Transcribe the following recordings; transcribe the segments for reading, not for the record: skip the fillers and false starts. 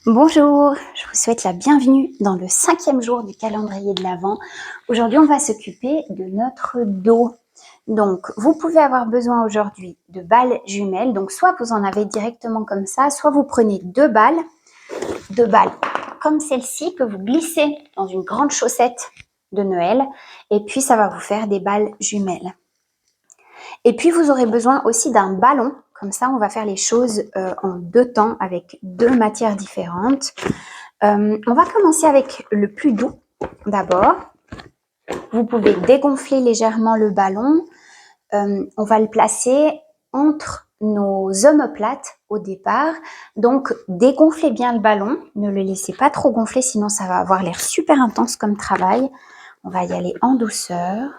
Bonjour, je vous souhaite la bienvenue dans le 5e jour du calendrier de l'Avent. Aujourd'hui, on va s'occuper de notre dos. Donc, vous pouvez avoir besoin aujourd'hui de balles jumelles. Donc, soit vous en avez directement comme ça, soit vous prenez deux balles comme celle-ci que vous glissez dans une grande chaussette de Noël. Et puis, ça va vous faire des balles jumelles. Et puis, vous aurez besoin aussi d'un ballon. Comme ça, on va faire les choses en deux temps avec deux matières différentes. On va commencer avec le plus doux d'abord. Vous pouvez dégonfler légèrement le ballon. On va le placer entre nos omoplates au départ. Donc, dégonflez bien le ballon. Ne le laissez pas trop gonfler, sinon ça va avoir l'air super intense comme travail. On va y aller en douceur.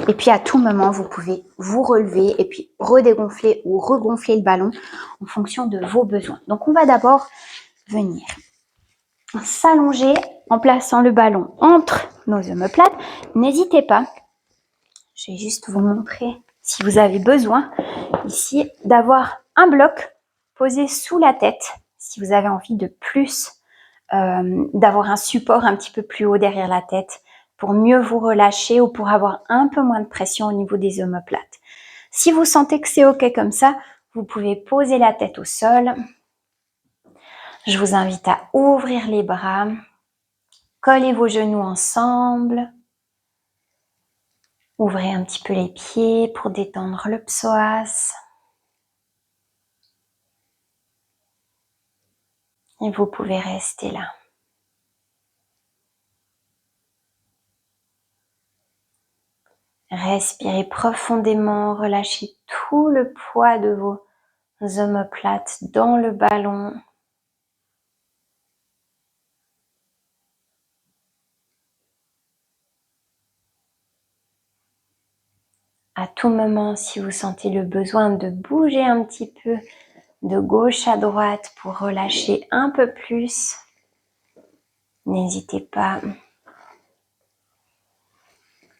Et puis, à tout moment, vous pouvez vous relever et puis redégonfler ou regonfler le ballon en fonction de vos besoins. Donc, on va d'abord venir s'allonger en plaçant le ballon entre nos omoplates. N'hésitez pas, je vais juste vous montrer si vous avez besoin ici d'avoir un bloc posé sous la tête si vous avez envie de plus, d'avoir un support un petit peu plus haut derrière la tête pour mieux vous relâcher ou pour avoir un peu moins de pression au niveau des omoplates. Si vous sentez que c'est ok comme ça, vous pouvez poser la tête au sol. Je vous invite à ouvrir les bras. Collez vos genoux ensemble. Ouvrez un petit peu les pieds pour détendre le psoas. Et vous pouvez rester là. Respirez profondément, relâchez tout le poids de vos omoplates dans le ballon. À tout moment, si vous sentez le besoin de bouger un petit peu de gauche à droite pour relâcher un peu plus, n'hésitez pas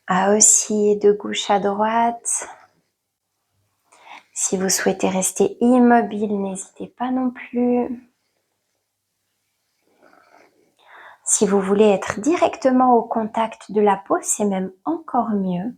à osciller de gauche à droite. Si vous souhaitez rester immobile, n'hésitez pas non plus. Si vous voulez être directement au contact de la peau, c'est même encore mieux.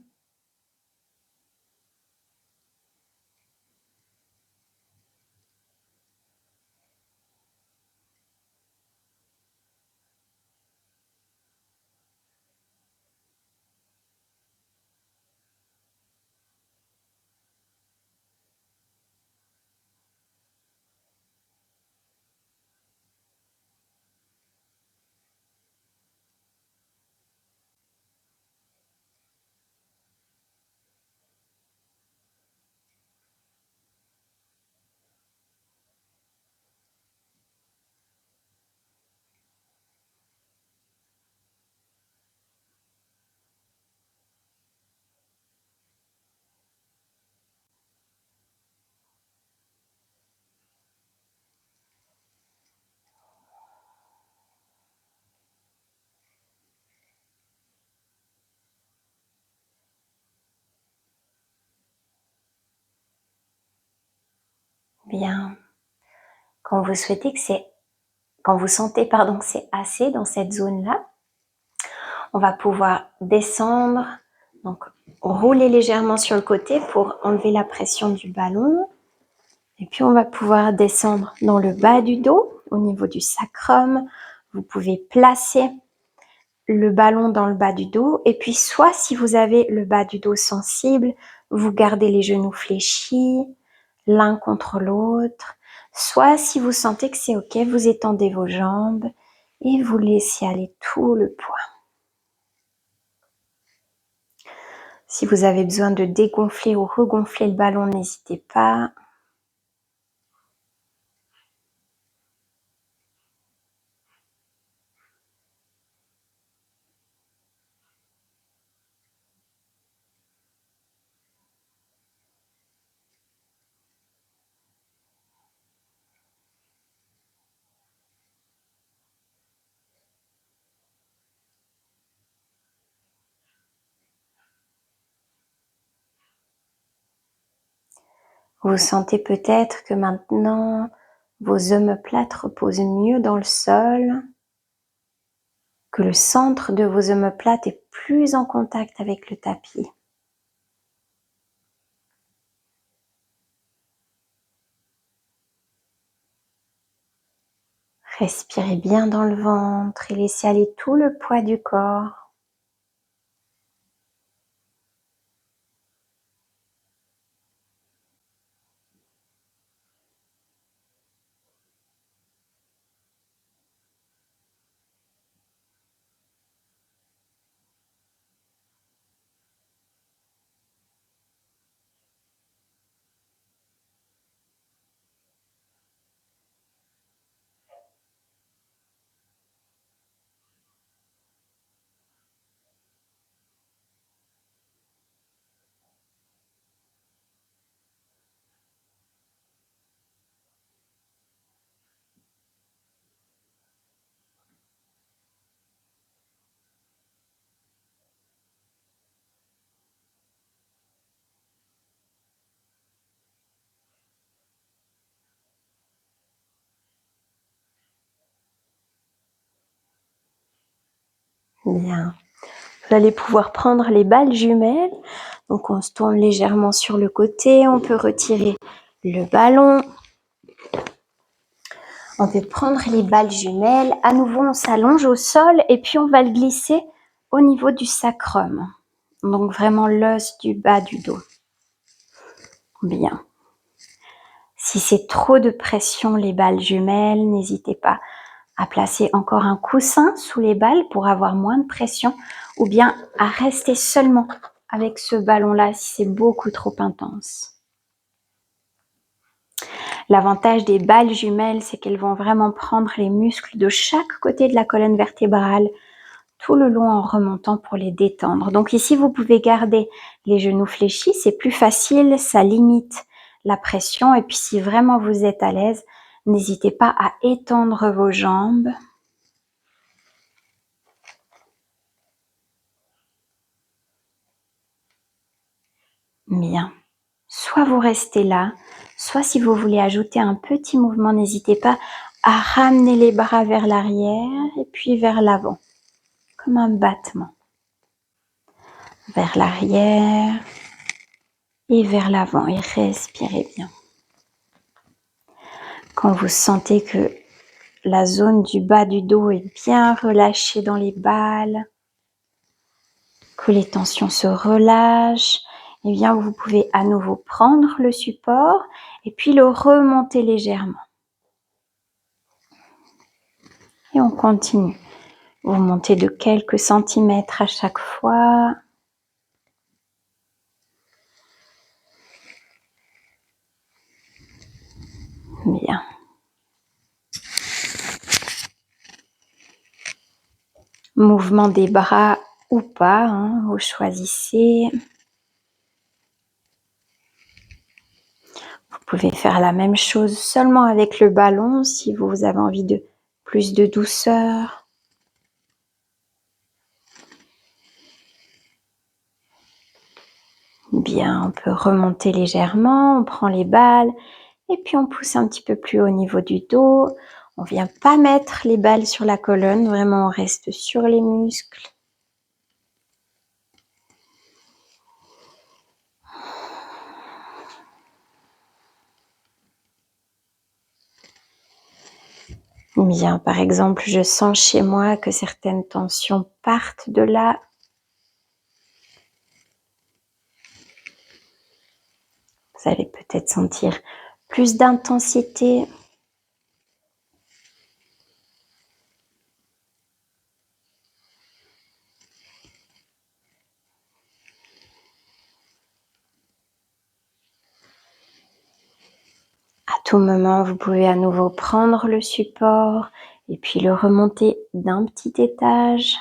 Bien. Quand vous sentez que c'est assez dans cette zone-là, on va pouvoir descendre, donc rouler légèrement sur le côté pour enlever la pression du ballon. Et puis on va pouvoir descendre dans le bas du dos, au niveau du sacrum. Vous pouvez placer le ballon dans le bas du dos. Et puis soit si vous avez le bas du dos sensible, vous gardez les genoux fléchis, l'un contre l'autre. Soit si vous sentez que c'est ok, vous étendez vos jambes et vous laissez aller tout le poids. Si vous avez besoin de dégonfler ou regonfler le ballon, n'hésitez pas. Vous sentez peut-être que maintenant, Vos omoplates reposent mieux dans le sol, que le centre de vos omoplates est plus en contact avec le tapis. Respirez bien dans le ventre et laissez aller tout le poids du corps. Bien. Vous allez pouvoir prendre les balles jumelles. Donc on se tourne légèrement sur le côté. On peut retirer le ballon. On peut prendre les balles jumelles. À nouveau, on s'allonge au sol et puis on va le glisser au niveau du sacrum. Donc vraiment l'os du bas du dos. Bien. Si c'est trop de pression, les balles jumelles, n'hésitez pas à placer encore un coussin sous les balles pour avoir moins de pression ou bien à rester seulement avec ce ballon-là si c'est beaucoup trop intense. L'avantage des balles jumelles, c'est qu'elles vont vraiment prendre les muscles de chaque côté de la colonne vertébrale tout le long en remontant pour les détendre. Donc ici, vous pouvez garder les genoux fléchis, c'est plus facile, ça limite la pression. Et puis si vraiment vous êtes à l'aise, n'hésitez pas à étendre vos jambes. Bien. Soit vous restez là, soit si vous voulez ajouter un petit mouvement, n'hésitez pas à ramener les bras vers l'arrière et puis vers l'avant, comme un battement. Vers l'arrière et vers l'avant et respirez bien. Quand vous sentez que la zone du bas du dos est bien relâchée dans les balles, que les tensions se relâchent, eh bien vous pouvez à nouveau prendre le support et puis le remonter légèrement. Et on continue. Vous montez de quelques centimètres à chaque fois. Bien. Mouvement des bras ou pas, hein, vous choisissez. Vous pouvez faire la même chose seulement avec le ballon si vous avez envie de plus de douceur. Bien, on peut remonter légèrement, on prend les balles et puis on pousse un petit peu plus haut au niveau du dos. On ne vient pas mettre les balles sur la colonne, vraiment on reste sur les muscles. Bien, par exemple, je sens chez moi que certaines tensions partent de là. Vous allez peut-être sentir plus d'intensité. À tout moment, vous pouvez à nouveau prendre le support et puis le remonter d'un petit étage.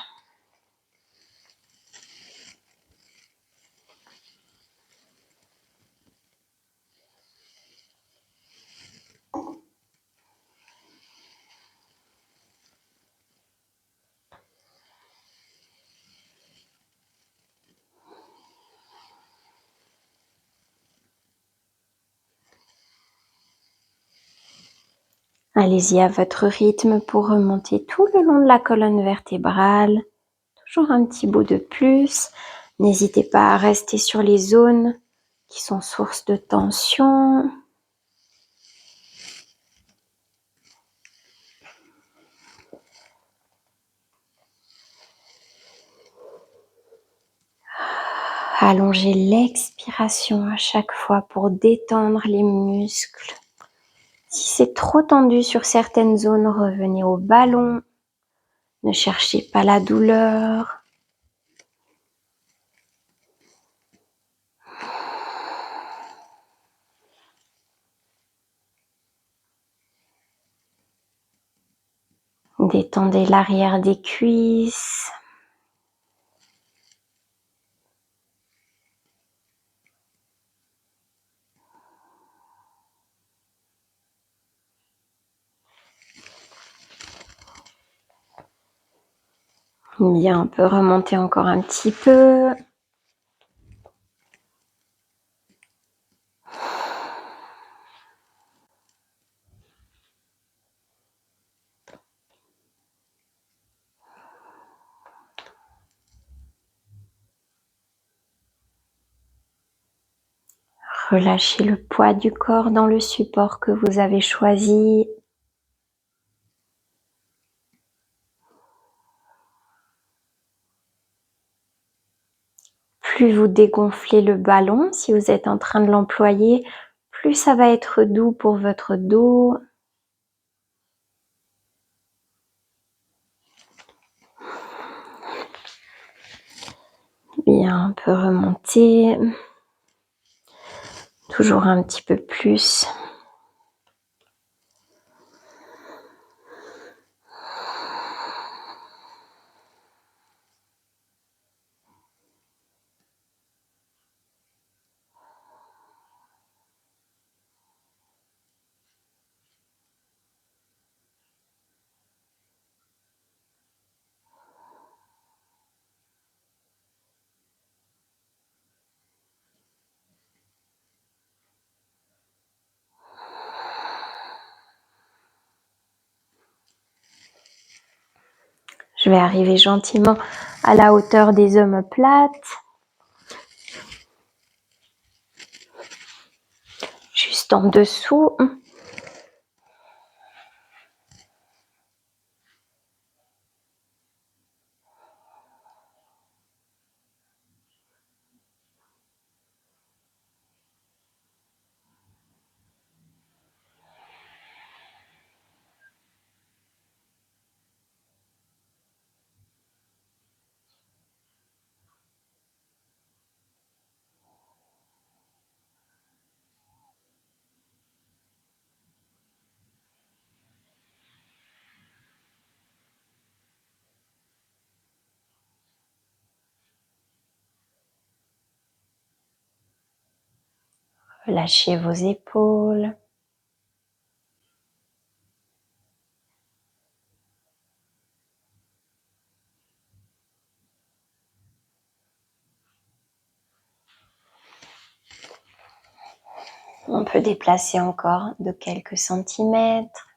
Allez-y à votre rythme pour remonter tout le long de la colonne vertébrale. Toujours un petit bout de plus. N'hésitez pas à rester sur les zones qui sont source de tension. Allongez l'expiration à chaque fois pour détendre les muscles. Si c'est trop tendu sur certaines zones, revenez au ballon. Ne cherchez pas la douleur. Détendez l'arrière des cuisses. Bien, on peut remonter encore un petit peu. Relâchez le poids du corps dans le support que vous avez choisi. Plus vous dégonflez le ballon, si vous êtes en train de l'employer, plus ça va être doux pour votre dos. Bien, on peut remonter. Toujours un petit peu plus. Je vais arriver gentiment à la hauteur des omoplates. Juste en dessous. Relâchez vos épaules. On peut déplacer encore de quelques centimètres.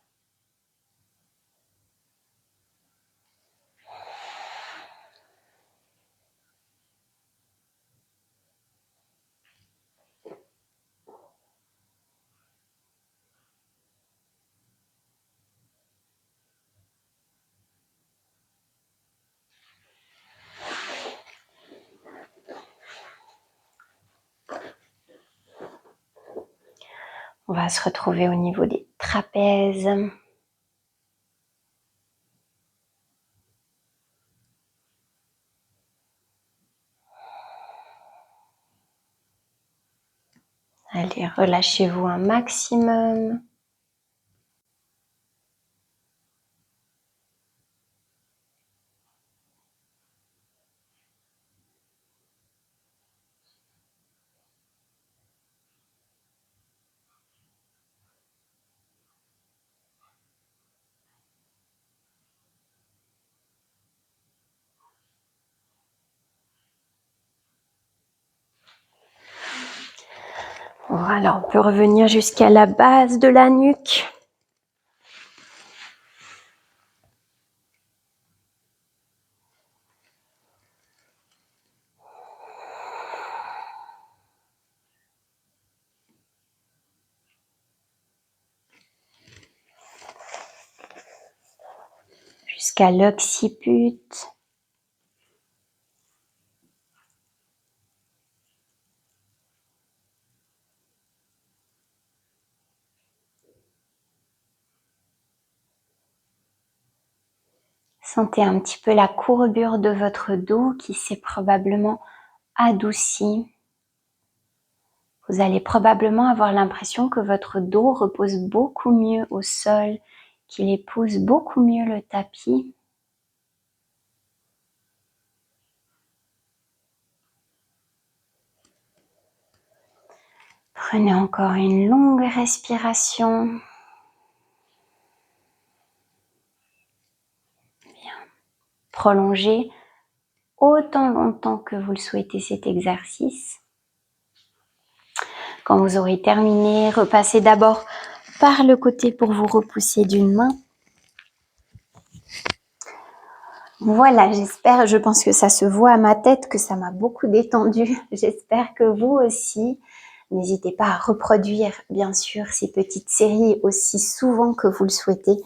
On va se retrouver au niveau des trapèzes. Allez, relâchez-vous un maximum. Voilà, on peut revenir jusqu'à la base de la nuque. jusqu'à l'occiput. Sentez un petit peu la courbure de votre dos qui s'est probablement adoucie. Vous allez probablement avoir l'impression que votre dos repose beaucoup mieux au sol, qu'il épouse beaucoup mieux le tapis. Prenez encore une longue respiration. Bien. Prolongez autant longtemps que vous le souhaitez cet exercice. Quand vous aurez terminé, repassez d'abord par le côté pour vous repousser d'une main. Voilà, je pense que ça se voit à ma tête, que ça m'a beaucoup détendu. J'espère que vous aussi. N'hésitez pas à reproduire, bien sûr, ces petites séries aussi souvent que vous le souhaitez.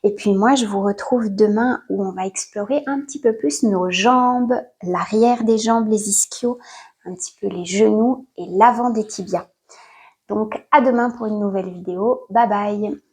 Et puis moi, je vous retrouve demain où on va explorer un petit peu plus nos jambes, l'arrière des jambes, les ischios, un petit peu les genoux et l'avant des tibias. Donc, à demain pour une nouvelle vidéo. Bye bye!